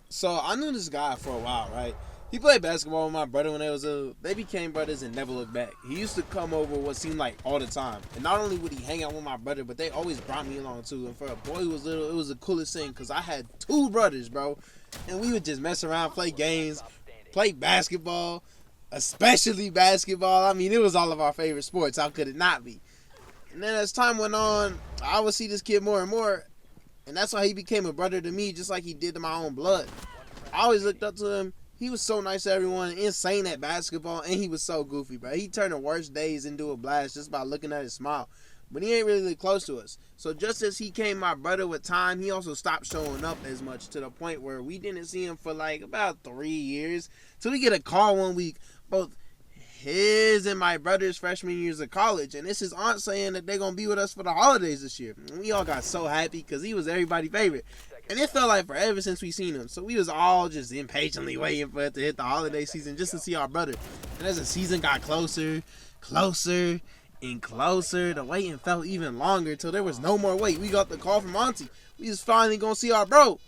So I knew this guy for a while, right? He played basketball with my brother when they became brothers and never looked back. He used to come over what seemed like all the time. And not only would he hang out with my brother, but they always brought me along too. And for a boy who was little, it was the coolest thing because I had two brothers, bro. And we would just mess around, play games, play basketball, especially basketball. I mean, it was all of our favorite sports. How could it not be? And then as time went on, I would see this kid more and more. And that's why he became a brother to me, just like he did to my own blood. I always looked up to him. He was so nice to everyone, insane at basketball, and he was so goofy, bro. He turned the worst days into a blast just by looking at his smile. But he ain't really close to us. So just as he came my brother with time, he also stopped showing up as much to the point where we didn't see him for like about 3 years. So we get a call one week, both his and my brother's freshman years of college, and it's his aunt saying that they're gonna be with us for the holidays this year. And we all got so happy because he was everybody's favorite, and it felt like forever since we seen him. So we was all just impatiently waiting for it to hit the holiday season just to see our brother. And as the season got closer and closer, the waiting felt even longer till there was no more wait. We got the call from auntie. We was finally gonna see our bro,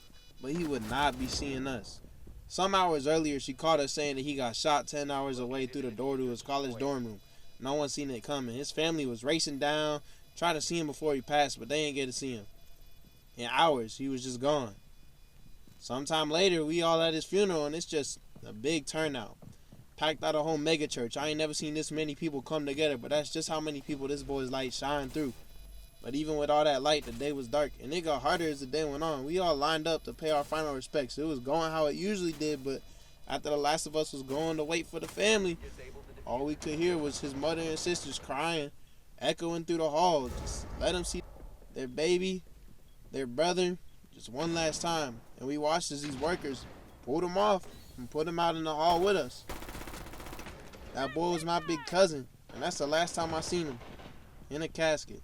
but he would not be seeing us. Some hours earlier, she called us saying that he got shot 10 hours away through the door to his college dorm room. No one seen it coming. His family was racing down, trying to see him before he passed, but they didn't get to see him. In hours, he was just gone. Sometime later, we all at his funeral, and it's just a big turnout. Packed out a whole mega church. I ain't never seen this many people come together, but that's just how many people this boy's light shined through. But even with all that light, the day was dark, and it got harder as the day went on. We all lined up to pay our final respects. It was going how it usually did, but after the last of us was going to wait for the family, all we could hear was his mother and sisters crying, echoing through the hall. Just let them see their baby, their brother, just one last time. And we watched as these workers pulled him off and put him out in the hall with us. That boy was my big cousin, and that's the last time I seen him, in a casket.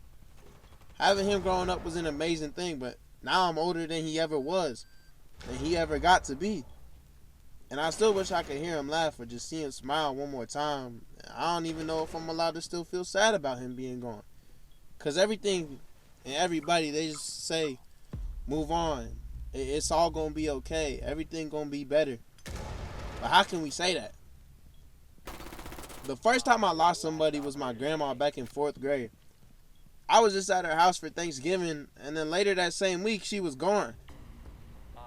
Having him growing up was an amazing thing, but now I'm older than he ever was, than he ever got to be. And I still wish I could hear him laugh or just see him smile one more time. I don't even know if I'm allowed to still feel sad about him being gone. Because everything and everybody, they just say, move on. It's all going to be okay. Everything going to be better. But how can we say that? The first time I lost somebody was my grandma back in 4th grade. I was just at her house for Thanksgiving, and then later that same week, she was gone.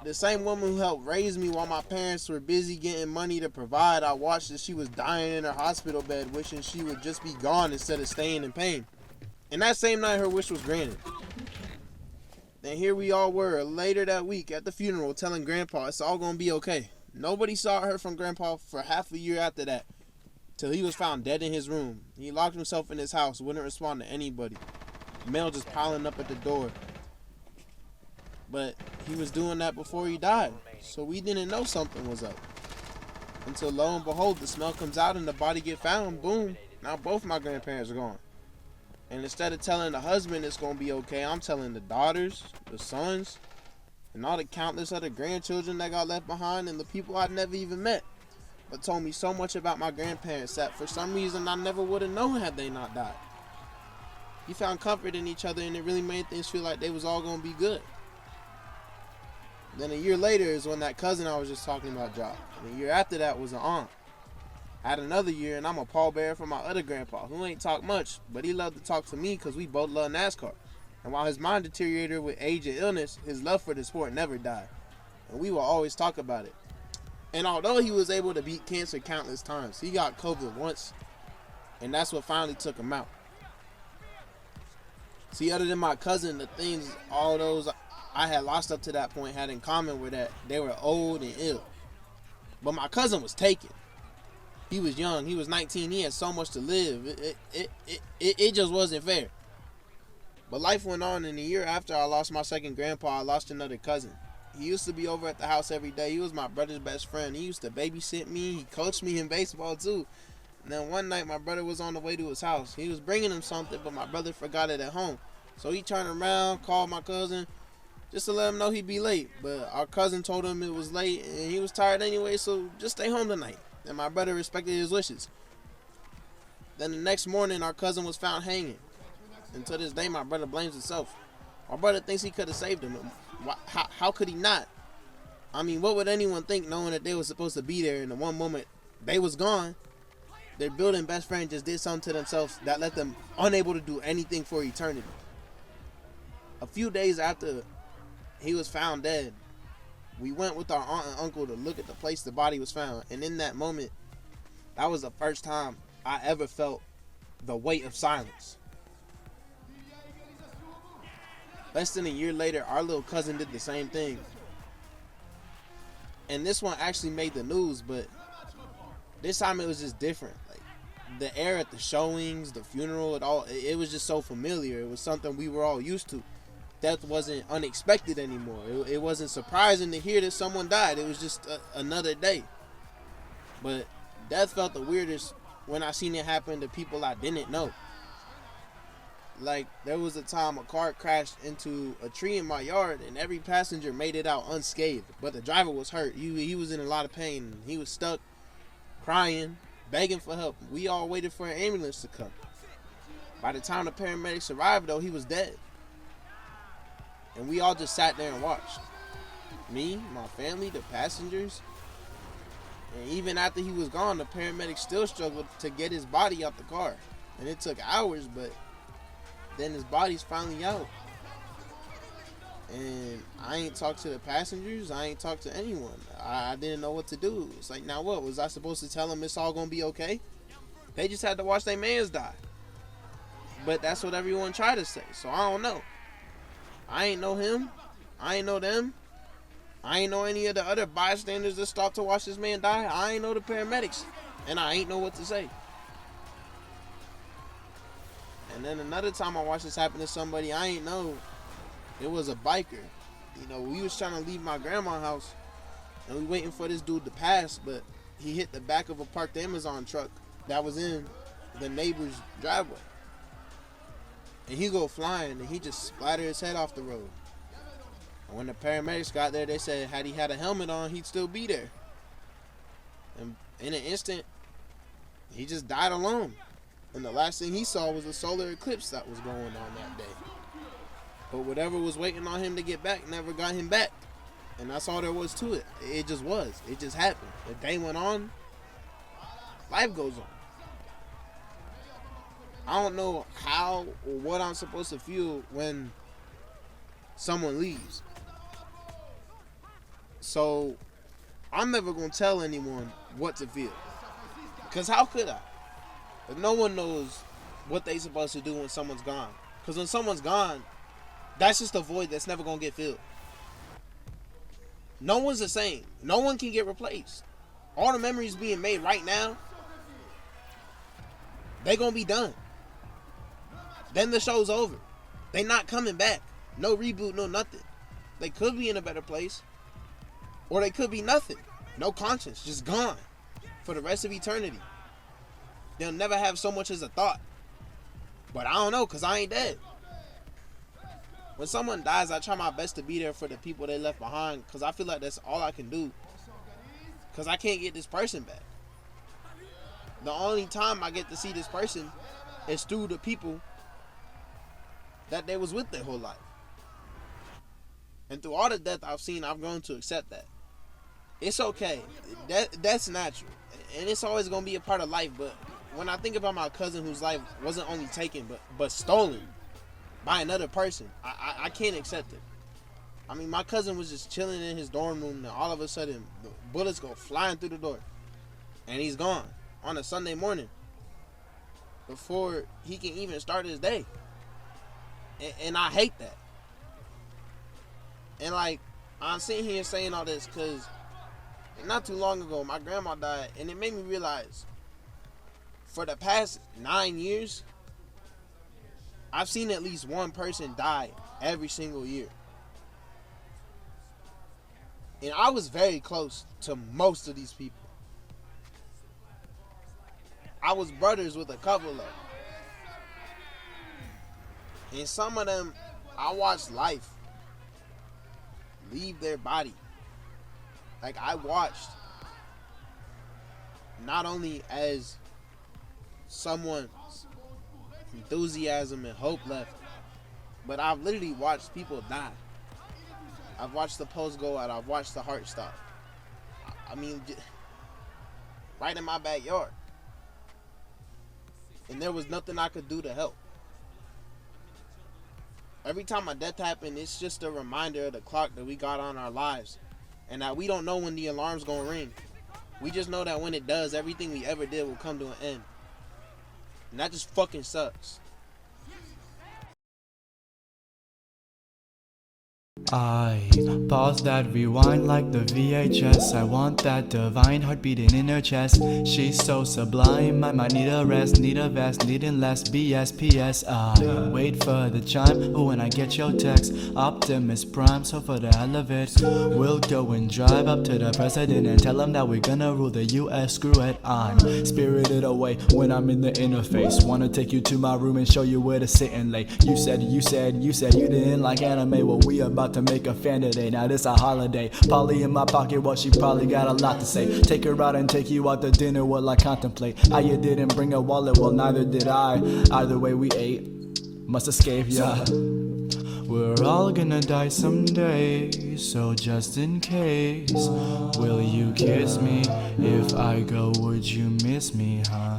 The same woman who helped raise me while my parents were busy getting money to provide, I watched as she was dying in her hospital bed, wishing she would just be gone instead of staying in pain. And that same night, her wish was granted. Then here we all were, later that week at the funeral, telling Grandpa it's all going to be okay. Nobody saw or heard from Grandpa for half a year after that, till he was found dead in his room. He locked himself in his house, wouldn't respond to anybody. Mail just piling up at the door. But he was doing that before he died, so we didn't know something was up. Until lo and behold, the smell comes out and the body get found, boom, now both my grandparents are gone. And instead of telling the husband it's going to be okay, I'm telling the daughters, the sons, and all the countless other grandchildren that got left behind and the people I'd never even met, but told me so much about my grandparents that for some reason I never would have known had they not died. We found comfort in each other, and it really made things feel like they was all going to be good. Then a year later is when that cousin I was just talking about dropped. And a year after that was an aunt. I had another year, and I'm a pallbearer for my other grandpa, who ain't talk much, but he loved to talk to me because we both love NASCAR. And while his mind deteriorated with age and illness, his love for the sport never died. And we will always talk about it. And although he was able to beat cancer countless times, he got COVID once, and that's what finally took him out. See, other than my cousin, the things all those I had lost up to that point had in common were that they were old and ill. But my cousin was taken. He was young. He was 19. He had so much to live. It just wasn't fair. But life went on, and a year after I lost my second grandpa, I lost another cousin. He used to be over at the house every day. He was my brother's best friend. He used to babysit me. He coached me in baseball, too. And then one night, my brother was on the way to his house. He was bringing him something, but my brother forgot it at home. So he turned around, called my cousin, just to let him know he'd be late. But our cousin told him it was late, and he was tired anyway, so just stay home tonight. And my brother respected his wishes. Then the next morning, our cousin was found hanging. And to this day, my brother blames himself. My brother thinks he could have saved him. How could he not? I mean, what would anyone think knowing that they were supposed to be there and the one moment they was gone, their building best friend just did something to themselves that left them unable to do anything for eternity. A few days after he was found dead, we went with our aunt and uncle to look at the place the body was found. And in that moment, that was the first time I ever felt the weight of silence. Less than a year later, our little cousin did the same thing. And this one actually made the news, but this time it was just different. Like, the air at the showings, the funeral, it was just so familiar. It was something we were all used to. Death wasn't unexpected anymore. It wasn't surprising to hear that someone died. It was just another day. But death felt the weirdest when I seen it happen to people I didn't know. Like, there was a time a car crashed into a tree in my yard and every passenger made it out unscathed. But the driver was hurt. He was in a lot of pain. He was stuck, crying, begging for help. We all waited for an ambulance to come. By the time the paramedics arrived, though, he was dead. And we all just sat there and watched. Me, my family, the passengers. And even after he was gone, the paramedics still struggled to get his body out the car. And it took hours, but then his body's finally out. And I ain't talked to the passengers. I ain't talked to anyone. I didn't know what to do. It's like, now what? Was I supposed to tell them it's all going to be okay? They just had to watch their mans die. But that's what everyone tried to say. So I don't know. I ain't know him. I ain't know them. I ain't know any of the other bystanders that stopped to watch this man die. I ain't know the paramedics. And I ain't know what to say. And then another time I watched this happen to somebody I ain't know. It was a biker. You know, we was trying to leave my grandma's house. And we waiting for this dude to pass. But he hit the back of a parked Amazon truck that was in the neighbor's driveway. And he go flying and he just splattered his head off the road. And when the paramedics got there, they said had he had a helmet on, he'd still be there. And in an instant, he just died alone. And the last thing he saw was a solar eclipse that was going on that day. But whatever was waiting on him to get back never got him back. And that's all there was to it. It just was. It just happened. The day went on. Life goes on. I don't know how or what I'm supposed to feel when someone leaves. So I'm never going to tell anyone what to feel. Because how could I? If no one knows what they supposed to do when someone's gone. Because when someone's gone, that's just a void that's never going to get filled. No one's the same. No one can get replaced. All the memories being made right now, they going to be done. Then the show's over. They not coming back. No reboot, no nothing. They could be in a better place. Or they could be nothing. No conscience. Just gone. For the rest of eternity. They'll never have so much as a thought. But I don't know, because I ain't dead. When someone dies, I try my best to be there for the people they left behind. Because I feel like that's all I can do. Because I can't get this person back. The only time I get to see this person is through the people that they was with their whole life. And through all the death I've seen, I've grown to accept that. It's okay. That's natural. And it's always going to be a part of life. But when I think about my cousin whose life wasn't only taken, but stolen by another person, I can't accept it. I mean, my cousin was just chilling in his dorm room, and all of a sudden, the bullets go flying through the door. And he's gone on a Sunday morning before he can even start his day. And I hate that. And like, I'm sitting here saying all this because not too long ago, my grandma died, and it made me realize for the past 9 years, I've seen at least one person die every single year. And I was very close to most of these people. I was brothers with a couple of them. And some of them, I watched life leave their body. Like, I watched not only as someone's enthusiasm and hope left, but I've literally watched people die. I've watched the post go out. I've watched the heart stop. I mean, right in my backyard. And there was nothing I could do to help. Every time a death happened, it's just a reminder of the clock that we got on our lives. And that we don't know when the alarm's gonna ring. We just know that when it does, everything we ever did will come to an end. And that just fucking sucks. I pause that rewind like the VHS. I want that divine heart beating in her chest. She's so sublime, I might need a rest, need a vest, needing less BS. I wait for the chime when I get your text. Optimus Prime, so for the hell of it, we'll go and drive up to the president and tell him that we're gonna rule the US. Screw it, I'm spirited away when I'm in the interface. Wanna take you to my room and show you where to sit and lay. You said you didn't like anime. Well, we about to make a fan today. Now this a holiday. Polly in my pocket, well she probably got a lot to say. Take her out and take you out to dinner while I contemplate how you didn't bring a wallet. Well, neither did I. Either way we ate, must escape, yeah. We're all gonna die someday, so just in case, will you kiss me? If I go, would you miss me, huh?